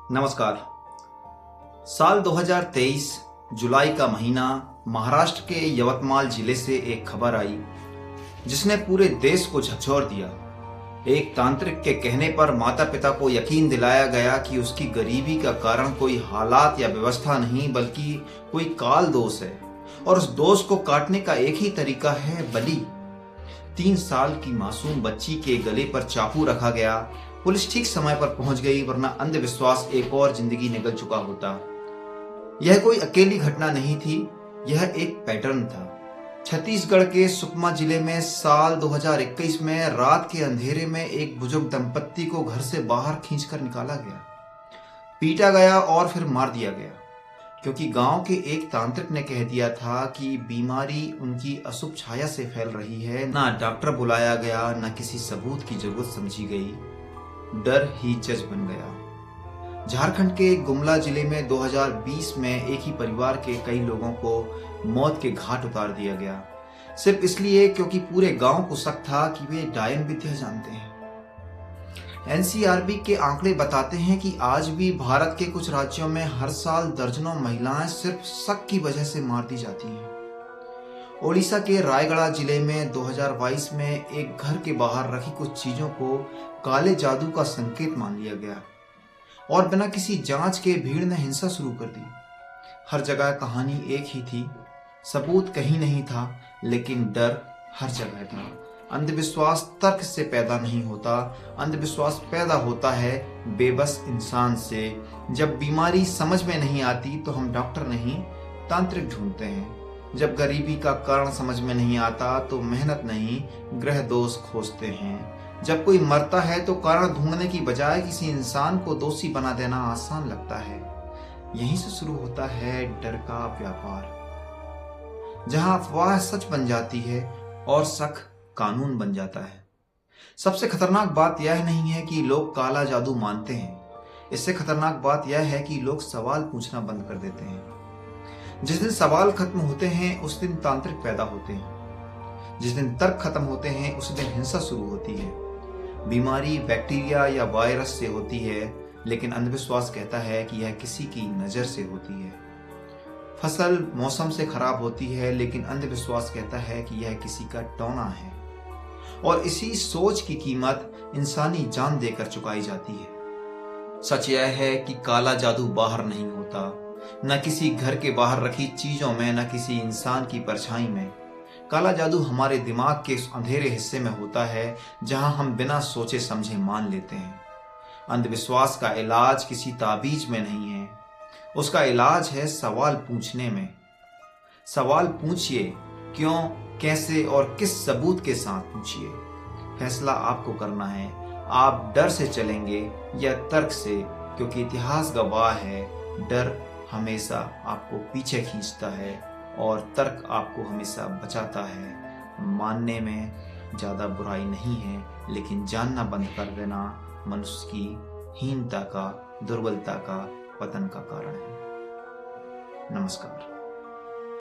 नमस्कार। साल 2023 जुलाई का महीना महाराष्ट्र के यवतमाल जिले से एक खबर आई जिसने पूरे देश को झकझोर दिया। एक तांत्रिक के कहने पर माता पिता को यकीन दिलाया गया कि उसकी गरीबी का कारण कोई हालात या व्यवस्था नहीं बल्कि कोई काल दोष है और उस दोष को काटने का एक ही तरीका है बलि। 3 साल की मासूम बच्ची के गले पर चाकू रखा गया। पुलिस ठीक समय पर पहुंच गई, वरना अंधविश्वास एक और जिंदगी निकल चुका होता। यह कोई अकेली घटना नहीं थी, यह एक पैटर्न था। छत्तीसगढ़ के सुकमा जिले में साल 2021 में रात के अंधेरे में एक बुजुर्ग दंपत्ति को घर से बाहर खींचकर निकाला गया, पीटा गया और फिर मार दिया गया, क्योंकि गांव के एक तांत्रिक ने कह दिया था कि बीमारी उनकी अशुभ छाया से फैल रही है। ना डॉक्टर बुलाया गया, ना किसी सबूत की जरूरत समझी गई, डर ही जज बन गया। झारखंड के गुमला जिले में 2020 में एक ही परिवार के कई लोगों को मौत के घाट उतार दिया गया, सिर्फ इसलिए क्योंकि पूरे गांव को शक था कि वे डायन विद्या जानते हैं। एनसीआरबी के आंकड़े बताते हैं कि आज भी भारत के कुछ राज्यों में हर साल दर्जनों महिलाएं सिर्फ शक की वजह से मार दी जाती हैं। ओडिशा के रायगढ़ जिले में 2022 में एक घर के बाहर रखी कुछ चीजों को काले जादू का संकेत मान लिया गया और बिना किसी जांच के भीड़ ने हिंसा शुरू कर दी। हर जगह कहानी एक ही थी, सबूत कहीं नहीं था, लेकिन डर हर जगह था। अंधविश्वास तर्क से पैदा नहीं होता, अंधविश्वास पैदा होता है बेबस इंसान से। जब बीमारी समझ में नहीं आती तो हम डॉक्टर नहीं तांत्रिक ढूंढते हैं। जब गरीबी का कारण समझ में नहीं आता तो मेहनत नहीं ग्रह दोष खोजते हैं। जब कोई मरता है तो कारण ढूंढने की बजाय किसी इंसान को दोषी बना देना आसान लगता है। यहीं से शुरू होता है डर का व्यापार, जहां अफवाह सच बन जाती है और शक कानून बन जाता है। सबसे खतरनाक बात यह नहीं है कि लोग काला जादू मानते हैं, इससे खतरनाक बात यह है कि लोग सवाल पूछना बंद कर देते हैं। जिस दिन सवाल खत्म होते हैं उस दिन तांत्रिक पैदा होते हैं। जिस दिन तर्क खत्म होते हैं उस दिन हिंसा शुरू होती है। बीमारी बैक्टीरिया या वायरस से होती है, लेकिन अंधविश्वास कहता है कि यह किसी की नजर से होती है। फसल मौसम से खराब होती है, लेकिन अंधविश्वास कहता है कि यह किसी का टोना है। और इसी सोच की कीमत इंसानी जान देकर चुकाई जाती है। सच यह है कि काला जादू बाहर नहीं होता, न किसी घर के बाहर रखी चीजों में, न किसी इंसान की परछाई में। काला जादू हमारे दिमाग के उस अंधेरे हिस्से में होता है जहां हम बिना सोचे समझे मान लेते हैं। अंधविश्वास का इलाज किसी ताबीज में नहीं है, उसका इलाज है सवाल पूछने में। सवाल पूछिए, क्यों, कैसे और किस सबूत के साथ पूछिए। फैसला आपको करना है, आप डर से चलेंगे या तर्क से, क्योंकि इतिहास गवाह है डर हमेशा आपको पीछे खींचता है और तर्क आपको हमेशा बचाता है। मानने में ज्यादा बुराई नहीं है, लेकिन जानना बंद कर देना मनुष्य की हीनता का, दुर्बलता का, पतन का कारण है। नमस्कार।